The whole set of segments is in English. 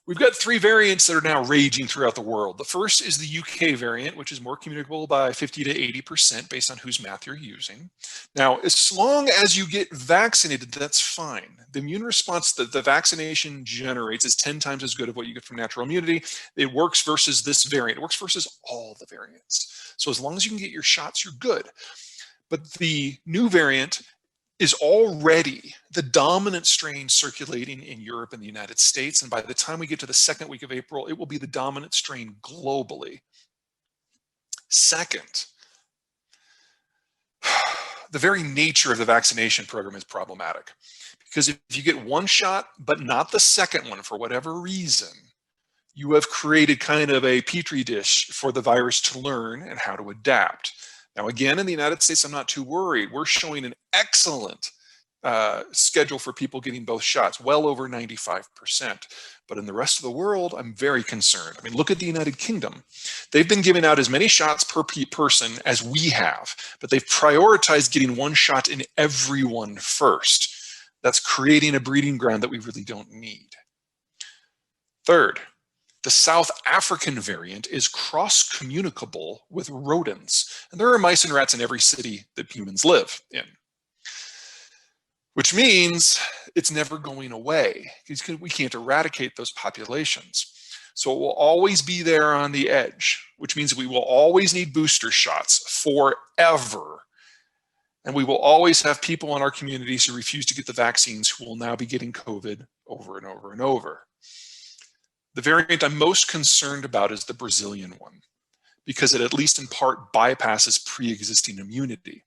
We've got three variants that are now raging throughout the world. The first is the UK variant, which is more communicable by 50 to 80% based on whose math you're using. Now, as long as you get vaccinated, that's fine. The immune response that the vaccination generates is 10 times as good of what you get from natural immunity. It works versus this variant. It works versus all the variants. So as long as you can get your shots, you're good. But the new variant is already the dominant strain circulating in Europe and the United States. And by the time we get to the second week of April, it will be the dominant strain globally. Second, the very nature of the vaccination program is problematic. Because if you get one shot, but not the second one for whatever reason, you have created kind of a petri dish for the virus to learn and how to adapt. Now, again, in the United States, I'm not too worried. We're showing an excellent schedule for people getting both shots, well over 95%. But in the rest of the world, I'm very concerned. I mean, look at the United Kingdom. They've been giving out as many shots per person as we have, but they've prioritized getting one shot in everyone first. That's creating a breeding ground that we really don't need. Third, the South African variant is cross-communicable with rodents. And there are mice and rats in every city that humans live in, which means it's never going away because we can't eradicate those populations. So it will always be there on the edge, which means we will always need booster shots forever. And we will always have people in our communities who refuse to get the vaccines who will now be getting COVID over and over and over. The variant I'm most concerned about is the Brazilian one, because it at least in part bypasses pre-existing immunity.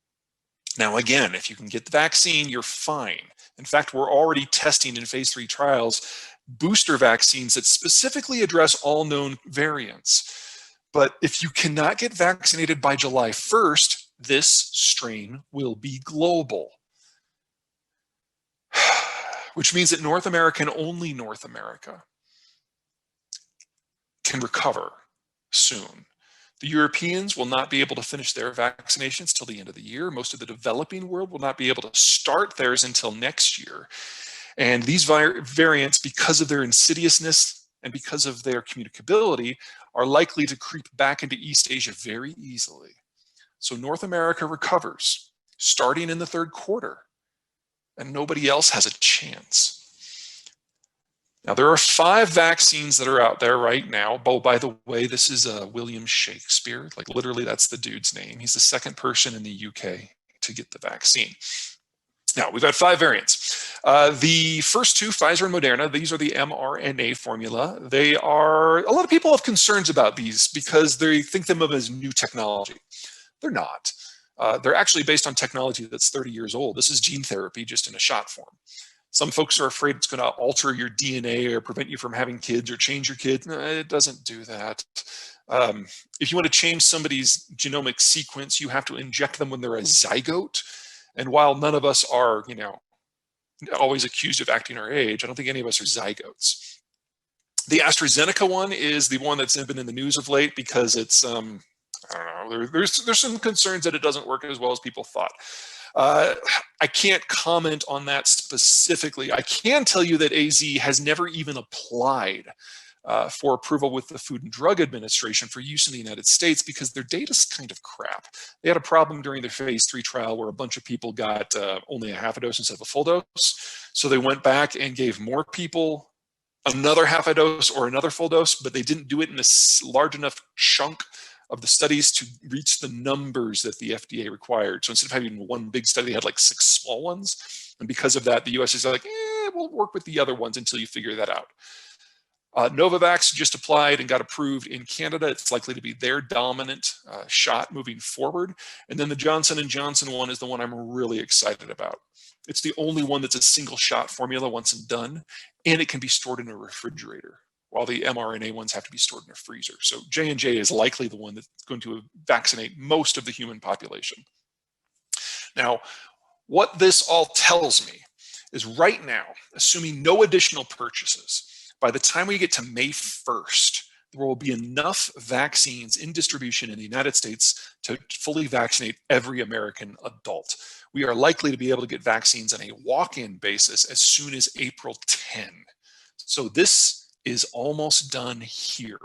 Now, again, if you can get the vaccine, you're fine. In fact, we're already testing in phase 3 trials booster vaccines that specifically address all known variants. But if you cannot get vaccinated by July 1st, this strain will be global. Which means that North America and only North America can recover soon. The Europeans will not be able to finish their vaccinations till the end of the year. Most of the developing world will not be able to start theirs until next year. And these variants, because of their insidiousness and because of their communicability, are likely to creep back into East Asia very easily. So North America recovers starting in the third quarter, and nobody else has a chance. Now, there are 5 vaccines that are out there right now. Oh, by the way, this is William Shakespeare. Like, literally, that's the dude's name. He's the second person in the UK to get the vaccine. Now, we've got 5 variants. The first 2, Pfizer and Moderna, these are the mRNA formula. They are, a lot of people have concerns about these because they think them of as new technology. They're not. They're actually based on technology that's 30 years old. This is gene therapy just in a shot form. Some folks are afraid it's going to alter your DNA or prevent you from having kids or change your kids. No, it doesn't do that. If you want to change somebody's genomic sequence, you have to inject them when they're a zygote. And while none of us are, always accused of acting our age, I don't think any of us are zygotes. The AstraZeneca one is the one that's been in the news of late because it's, I don't know, there's some concerns that it doesn't work as well as people thought. I can't comment on that specifically. I can tell you that AZ has never even applied for approval with the Food and Drug Administration for use in the United States because their data's kind of crap. They had a problem during their phase 3 trial where a bunch of people got only a half a dose instead of a full dose. So they went back and gave more people another half a dose or another full dose, but they didn't do it in a large enough chunk of the studies to reach the numbers that the FDA required. So instead of having one big study, they had like 6 small ones. And because of that, the US is like, we'll work with the other ones until you figure that out. Novavax just applied and got approved in Canada. It's likely to be their dominant shot moving forward. And then the Johnson & Johnson one is the one I'm really excited about. It's the only one that's a single shot formula once and done, and it can be stored in a refrigerator, while the mRNA ones have to be stored in a freezer. So J&J is likely the one that's going to vaccinate most of the human population. Now, what this all tells me is right now, assuming no additional purchases, by the time we get to May 1st, there will be enough vaccines in distribution in the United States to fully vaccinate every American adult. We are likely to be able to get vaccines on a walk-in basis as soon as April 10. So this is almost done here.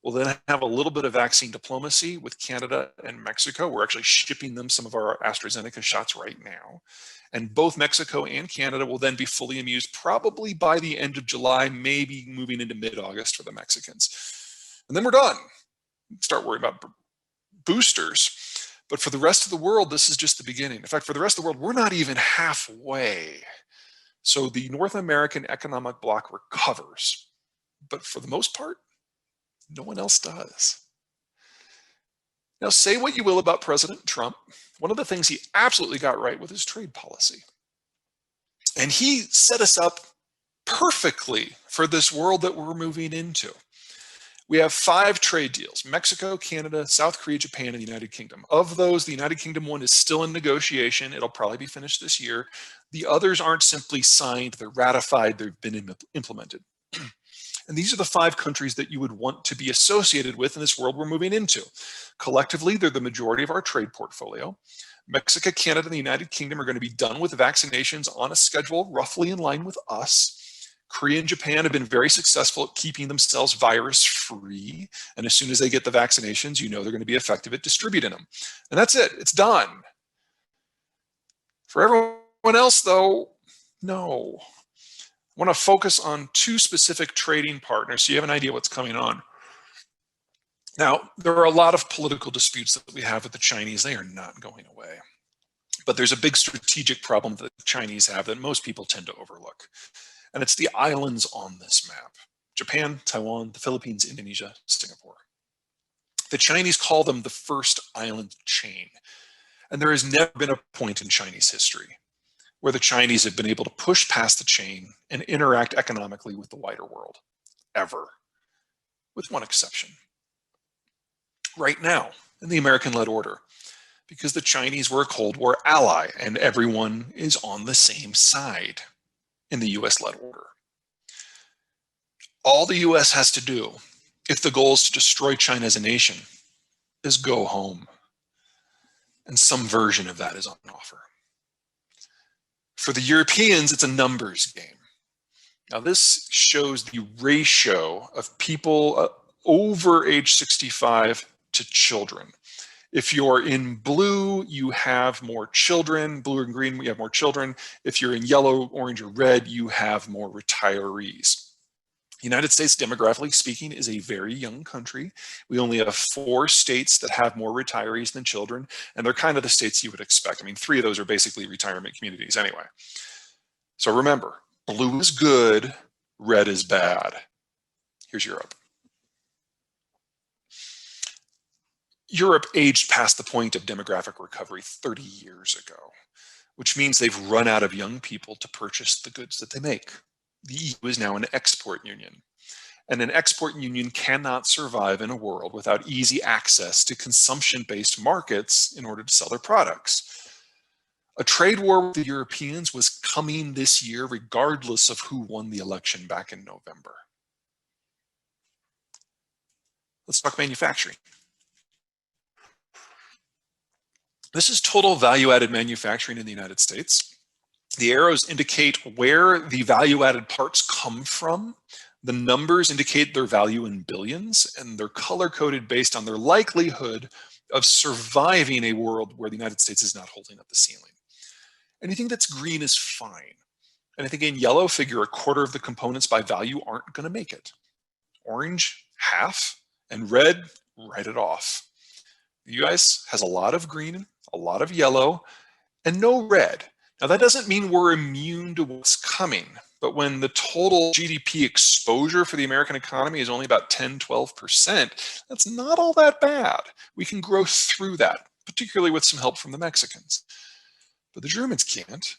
We'll then have a little bit of vaccine diplomacy with Canada and Mexico. We're actually shipping them some of our AstraZeneca shots right now. And both Mexico and Canada will then be fully immunized probably by the end of July, maybe moving into mid-August for the Mexicans. And then we're done. Start worrying about boosters. But for the rest of the world, this is just the beginning. In fact, for the rest of the world, we're not even halfway. So the North American economic bloc recovers. But for the most part, no one else does. Now, say what you will about President Trump. One of the things he absolutely got right with his trade policy. And he set us up perfectly for this world that we're moving into. We have 5 trade deals: Mexico, Canada, South Korea, Japan, and the United Kingdom. Of those, the United Kingdom one is still in negotiation. It'll probably be finished this year. The others aren't simply signed, they're ratified, they've been implemented. And these are the 5 countries that you would want to be associated with in this world we're moving into. Collectively, they're the majority of our trade portfolio. Mexico, Canada, and the United Kingdom are going to be done with vaccinations on a schedule roughly in line with us. Korea and Japan have been very successful at keeping themselves virus-free. And as soon as they get the vaccinations, you know they're going to be effective at distributing them. And that's it. It's done. For everyone else, though, no. I want to focus on 2 specific trading partners so you have an idea what's coming on. Now, there are a lot of political disputes that we have with the Chinese. They are not going away. But there's a big strategic problem that the Chinese have that most people tend to overlook. And it's the islands on this map: Japan, Taiwan, the Philippines, Indonesia, Singapore. The Chinese call them the first island chain. And there has never been a point in Chinese history where the Chinese have been able to push past the chain and interact economically with the wider world, ever, with one exception. Right now, in the American-led order, because the Chinese were a Cold War ally and everyone is on the same side in the US-led order. All the US has to do, if the goal is to destroy China as a nation, is go home. And some version of that is on offer. For the Europeans, it's a numbers game. Now, this shows the ratio of people over age 65 to children. If you're in blue, you have more children. Blue and green, you have more children. If you're in yellow, orange, or red, you have more retirees. The United States, demographically speaking, is a very young country. We only have 4 states that have more retirees than children, and they're kind of the states you would expect. I mean, 3 of those are basically retirement communities anyway. So remember, blue is good, red is bad. Here's Europe. Europe aged past the point of demographic recovery 30 years ago, which means they've run out of young people to purchase the goods that they make. The EU is now an export union, and an export union cannot survive in a world without easy access to consumption-based markets in order to sell their products. A trade war with the Europeans was coming this year regardless of who won the election back in November. Let's talk manufacturing. This is total value-added manufacturing in the United States. The arrows indicate where the value-added parts come from. The numbers indicate their value in billions, and they're color-coded based on their likelihood of surviving a world where the United States is not holding up the ceiling. Anything that's green is fine. Anything in yellow, figure a quarter of the components by value aren't going to make it. Orange, half, and red, write it off. The US has a lot of green, a lot of yellow, and no red. Now, that doesn't mean we're immune to what's coming, but when the total GDP exposure for the American economy is only about 10, 12%, that's not all that bad. We can grow through that, particularly with some help from the Mexicans. But the Germans can't.